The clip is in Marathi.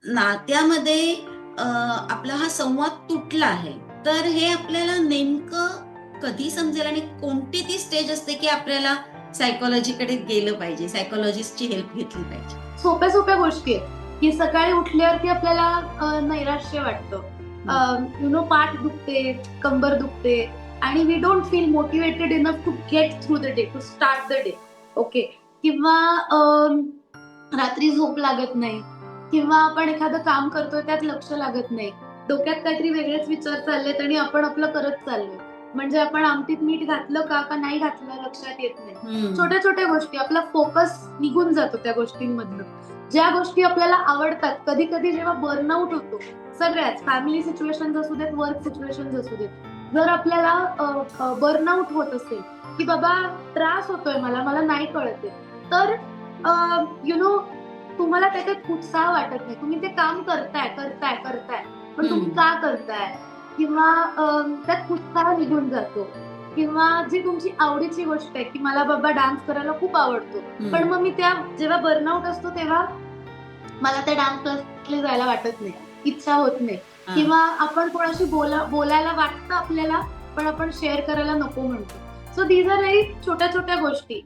नात्यामध्ये आपला हा संवाद तुटला आहे, तर हे आपल्याला नेमकं कधी समजेल आणि कोणती ती स्टेज असते, की आपल्याला सायकॉलॉजीकडे गेलं पाहिजे, सायकॉलॉजिस्टची हेल्प घेतली पाहिजे? सोप्या सोप्या गोष्टी आहेत, की सकाळी उठल्यावरती आपल्याला नैराश्य वाटतं. हं, पाठ दुखते, कंबर दुखते आणि we don't feel motivated enough to get through the day, to start the day. Okay. किंवा रात्री झोप लागत नाही किंवा आपण एखादं काम करतोय त्यात लक्ष लागत नाही. डोक्यात काहीतरी वेगळेच विचार चाललेत आणि आपण आपलं करत चाललोय. म्हणजे आपण आमटीत मीठ घातलं का नाही घातलं लक्षात येत नाही. हं, छोट्या छोट्या गोष्टी, आपला फोकस निघून जातो त्या गोष्टींमधनं. ज्या गोष्टी आपल्याला आवडतात, कधी कधी जेव्हा बर्नआउट होतो, सगळ्याच फॅमिली सिच्युएशन असू देत, वर्क सिच्युएशन असू देत, जर आपल्याला बर्नआउट होत असेल की बाबा त्रास होतोय मला नाही कळते, तर यु नो तुम्हाला त्याच्यात उत्साह वाटत नाही. तुम्ही ते काम करताय करताय करताय पण तुम्ही हं, का करताय? किंवा त्यात उत्साह निघून जातो. किंवा जी तुमची आवडीची गोष्ट आहे, की मला बाबा डान्स करायला खूप आवडतो, पण हं. मग मी त्या जेव्हा बर्नआउट असतो तेव्हा मला त्या डान्स क्लासला जायला वाटत नाही, इच्छा होत नाही. हां. किंवा आपण कोणाशी बोलायला वाटतं आपल्याला, पण आपण शेअर करायला नको म्हणतो. सो दीज आर व्हेरी छोट्या छोट्या गोष्टी